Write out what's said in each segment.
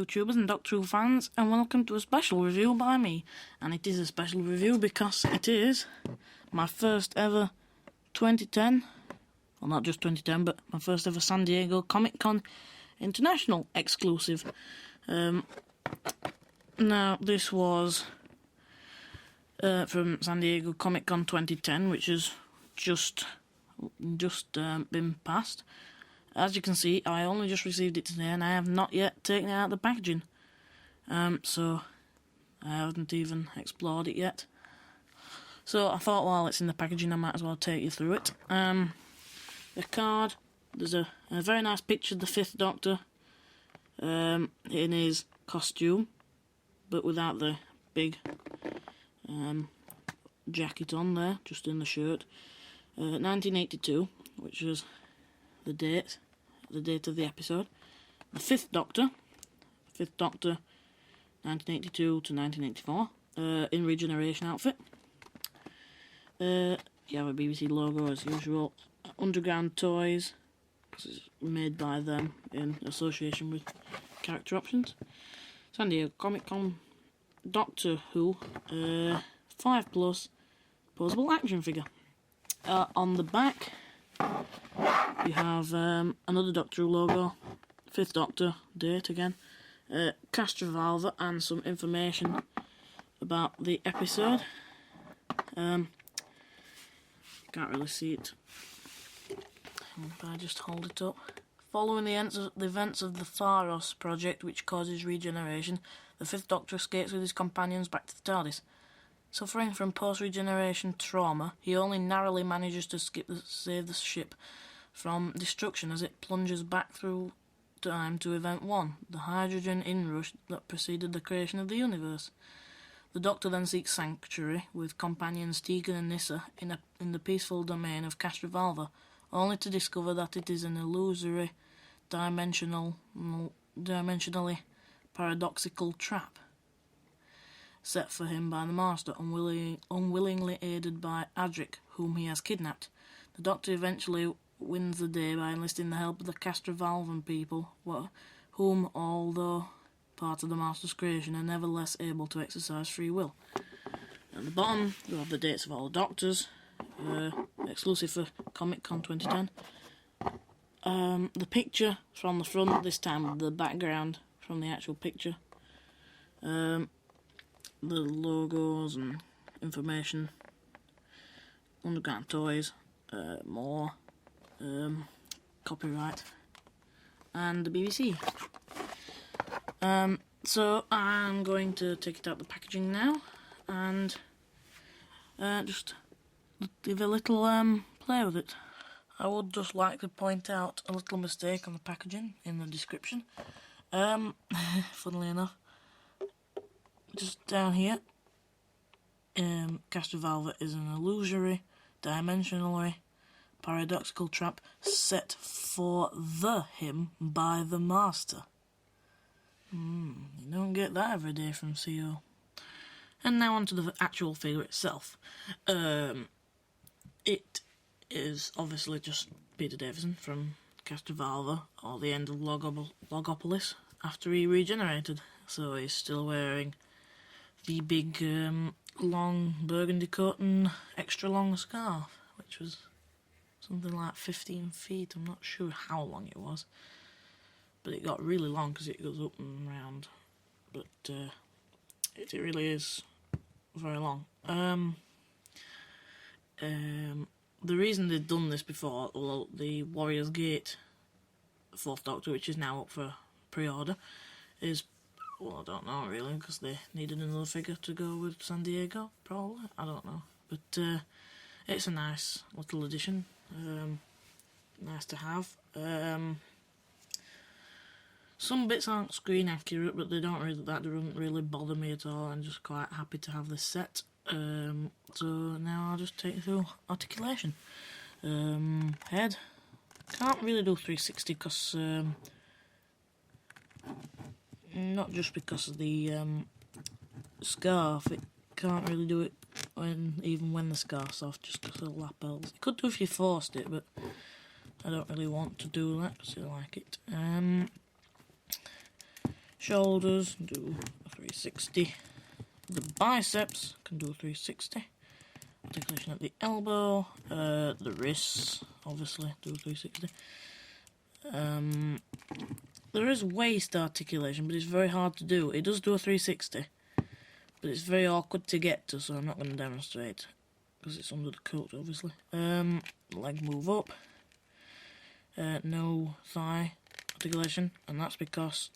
YouTubers and Doctor Who fans, and welcome to a special review by me. And it is a special review because it is my first ever 2010, well not just 2010, but my first ever San Diego Comic Con International exclusive. Now this was from San Diego Comic Con 2010, which has just been passed. As you can see, I only just received it today and I have not yet taken it out of the packaging. So I haven't even explored it yet. So I thought while it's in the packaging I might as well take you through it. The card, there's a very nice picture of the 5th Doctor in his costume, but without the big jacket on there, just in the shirt. 1982, which was the date of the episode. The 5th Doctor, 1982 to 1984, in regeneration outfit. You have a BBC logo as usual. Underground Toys, it's made by them in association with character options. San Diego Comic Con Doctor Who 5+ posable action figure. On the back you have another Doctor Who logo, 5th Doctor, date again, castrovalva, and some information about the episode. Can't really see it. If I just hold it up. Following the events of the Pharos project, which causes regeneration, the 5th Doctor escapes with his companions back to the TARDIS. Suffering from post-regeneration trauma, he only narrowly manages to save the ship from destruction as it plunges back through time to Event 1, the hydrogen inrush that preceded the creation of the universe. The Doctor then seeks sanctuary with companions Tegan and Nyssa in the peaceful domain of castrovalva, only to discover that it is an illusory, dimensionally paradoxical trap set for him by the Master, unwillingly aided by Adric, whom he has kidnapped. The Doctor eventually wins the day by enlisting the help of the castrovalvan people, whom, although part of the Master's creation, are nevertheless able to exercise free will. At the bottom, you have the dates of all the Doctors, exclusive for Comic Con 2010. The picture from the front, this time with the background from the actual picture. The logos and information, Underground Toys, more, copyright, and the BBC. So I'm going to take it out the packaging now and just give a little play with it. I would just like to point out a little mistake on the packaging in the description. Funnily enough, just down here, castrovalva is an illusory, dimensionally paradoxical trap set for him by the Master. You don't get that every day from CO. And now onto the actual figure itself. It is obviously just Peter Davison from castrovalva, or the end of Logopolis, after he regenerated. So he's still wearing the big long burgundy coat and extra long scarf, which was something like 15 feet. I'm not sure how long it was, but it got really long because it goes up and round. But it really is very long. The reason they've done this before, well, the Warrior's Gate 4th Doctor, which is now up for pre-order, is, well, I don't know really, because they needed another figure to go with San Diego, probably. I don't know. But it's a nice little addition. Nice to have. Some bits aren't screen accurate, but that doesn't really bother me at all. I'm just quite happy to have this set. So now I'll just take you through articulation. Head. Can't really do 360 because not just because of the scarf. It can't really do it even when the scarf's off, just because of the lapels. It could do if you forced it, but I don't really want to do that because I like it. Shoulders, do a 360. The biceps can do a 360. Articulation at the elbow. The wrists, obviously, do a 360. There is waist articulation, but it's very hard to do. It does do a 360, but it's very awkward to get to, so I'm not going to demonstrate, because it's under the coat, obviously. Leg move up. No thigh articulation, and that's because,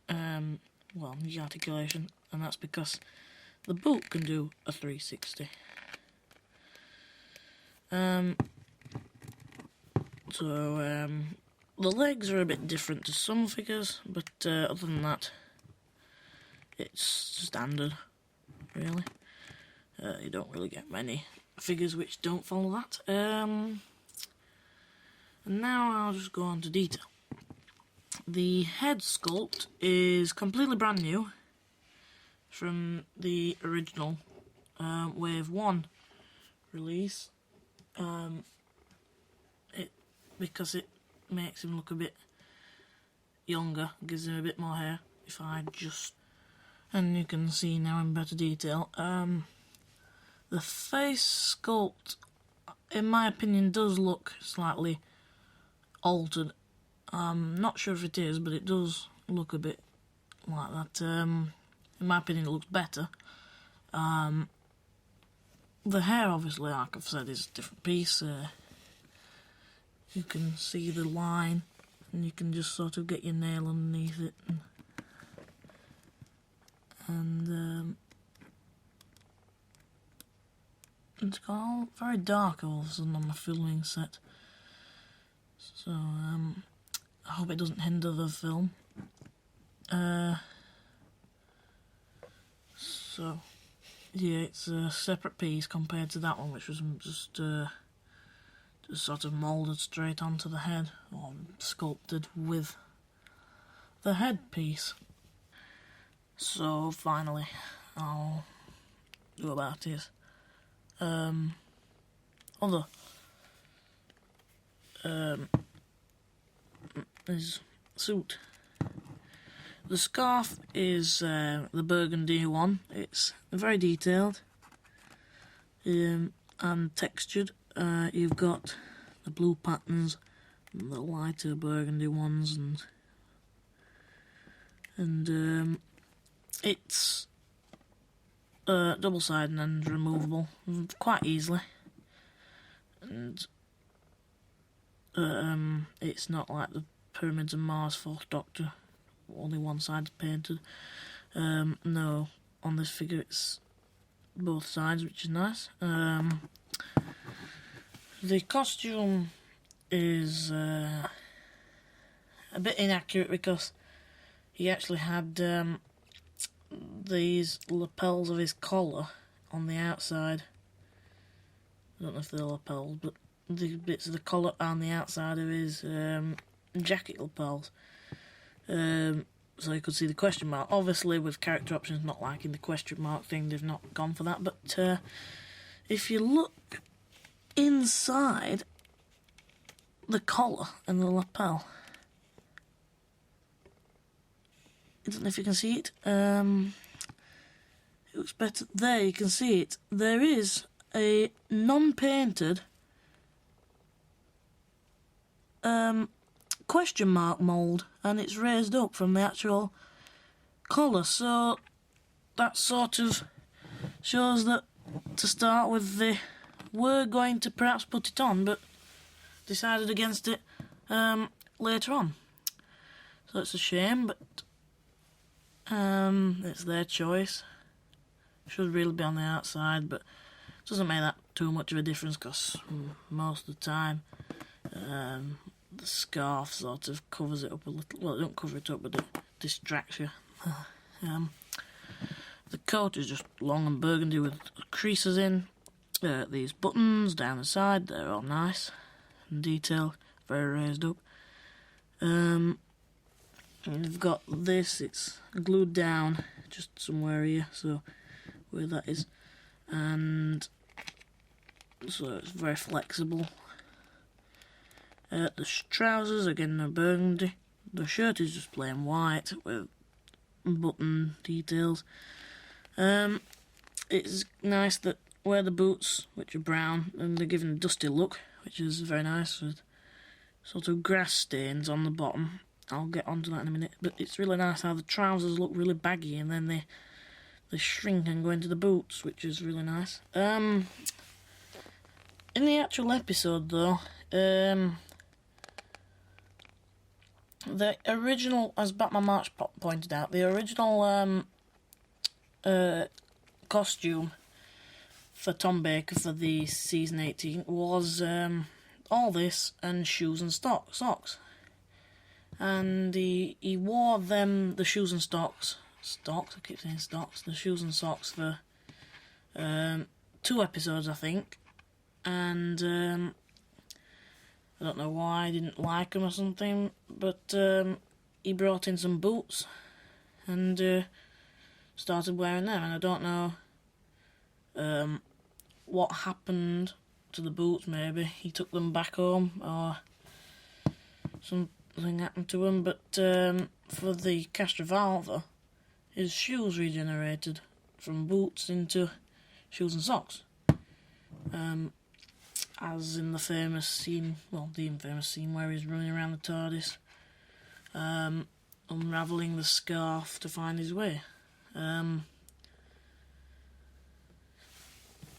well, knee articulation, and that's because the boot can do a 360. The legs are a bit different to some figures, but other than that, it's standard, really. You don't really get many figures which don't follow that. And now I'll just go on to detail. The head sculpt is completely brand new from the original Wave 1 release. Because it makes him look a bit younger, gives him a bit more hair. If I just... And you can see now in better detail. The face sculpt, in my opinion, does look slightly altered. I'm not sure if it is, but it does look a bit like that. In my opinion, it looks better. The hair, obviously, like I've said, is a different piece. You can see the line, and you can just sort of get your nail underneath it. And it's got all very dark all of a sudden on the filming set. So, I hope it doesn't hinder the film. So, yeah, it's a separate piece compared to that one, which was just sort of moulded straight onto the head, or sculpted with the headpiece. So, finally, I'll do about his his suit. The scarf is the burgundy one. It's very detailed and textured. You've got the blue patterns, and the lighter burgundy ones, and it's double-sided and removable quite easily. And it's not like the Pyramids of Mars 4th Doctor, only one side's painted. No, on this figure it's both sides, which is nice. The costume is a bit inaccurate because he actually had these lapels of his collar on the outside. I don't know if they're lapels, but the bits of the collar on the outside of his jacket lapels. So you could see the question mark. Obviously, with character options not liking the question mark thing, they've not gone for that. But if you look inside the collar and the lapel, I don't know if you can see it. It looks better there. You can see it. There is a non-painted question mark mould, and it's raised up from the actual collar, so that sort of shows that to start with they were going to perhaps put it on, but decided against it later on. So it's a shame, but it's their choice. Should really be on the outside, but it doesn't make that too much of a difference because most of the time the scarf sort of covers it up a little. Well, it don't cover it up, but it distracts you. The coat is just long and burgundy with creases in. These buttons down the side, they're all nice and detailed, very raised up. And you've got this, it's glued down just somewhere here, so where that is, and so it's very flexible. The trousers, again, are burgundy, The shirt is just plain white with button details. It's nice that where the boots, which are brown, and they're given a dusty look, which is very nice, with sort of grass stains on the bottom. I'll get onto that in a minute, but it's really nice how the trousers look really baggy and then they shrink and go into the boots, which is really nice. In the actual episode though, the original, as Batman March pointed out, the original costume for Tom Baker for the season 18 was all this and shoes and socks. And he wore the shoes and the shoes and socks for 2 episodes, I think. And I don't know why I didn't like them or something, but he brought in some boots and started wearing them, and I don't know what happened to the boots. Maybe he took them back home or something happened to him, but for the castrovalva, his shoes regenerated from boots into shoes and socks. As in the famous scene, the infamous scene where he's running around the TARDIS, unravelling the scarf to find his way.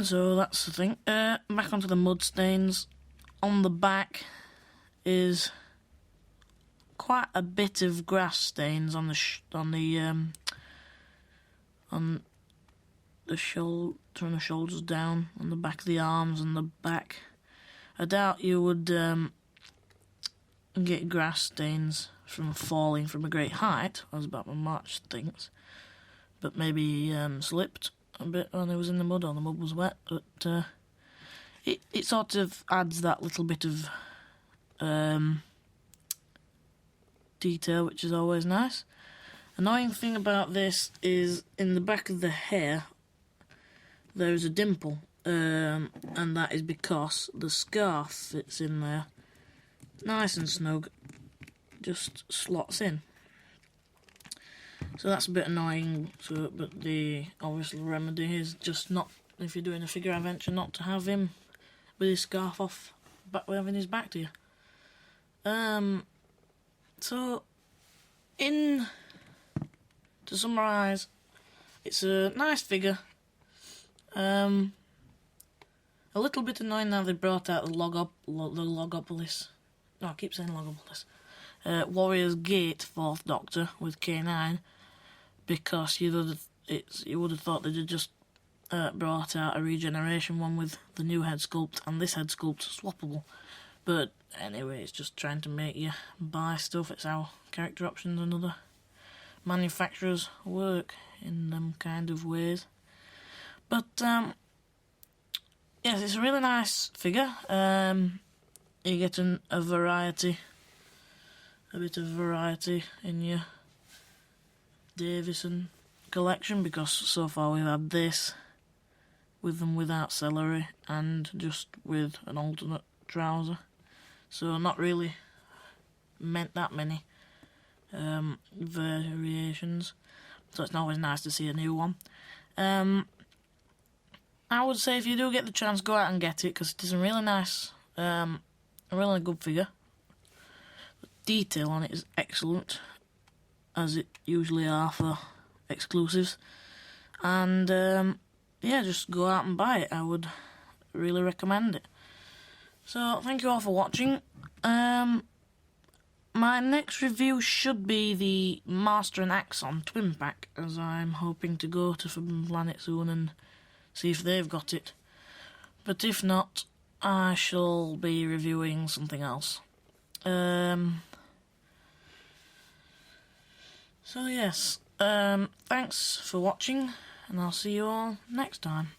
So that's the thing. Back onto the mud stains. On the back is quite a bit of grass stains on the from the shoulders down, on the back of the arms and the back. I doubt you would get grass stains from falling from a great height, as Batman March thinks, but maybe he slipped a bit when he was in the mud, or the mud was wet, but it sort of adds that little bit of detail, which is always nice. Annoying thing about this is in the back of the hair there is a dimple, and that is because the scarf fits in there nice and snug, just slots in. So that's a bit annoying. But the obvious remedy is just not, if you're doing a figure adventure, not to have him with his scarf off, having his back to you. So, to summarise, it's a nice figure. A little bit annoying now they brought out the Logopolis. No, I keep saying Logopolis. Warrior's Gate 4th Doctor with K9, because you would have thought they'd have just brought out a regeneration one with the new head sculpt and this head sculpt swappable. But anyway, it's just trying to make you buy stuff. It's how character options and other manufacturers work in them kind of ways. But yes, it's a really nice figure. You get a bit of variety in your Davison collection, because so far we've had this with them without celery and just with an alternate trouser. So not really meant that many variations. So it's always nice to see a new one. I would say if you do get the chance, go out and get it, because it is a really nice, a really good figure. The detail on it is excellent, as it usually are for exclusives. And yeah, just go out and buy it. I would really recommend it. So thank you all for watching. My next review should be the Master and Axon twin pack, as I'm hoping to go to Forbidden Planet soon and see if they've got it. But if not, I shall be reviewing something else. So yes, thanks for watching, and I'll see you all next time.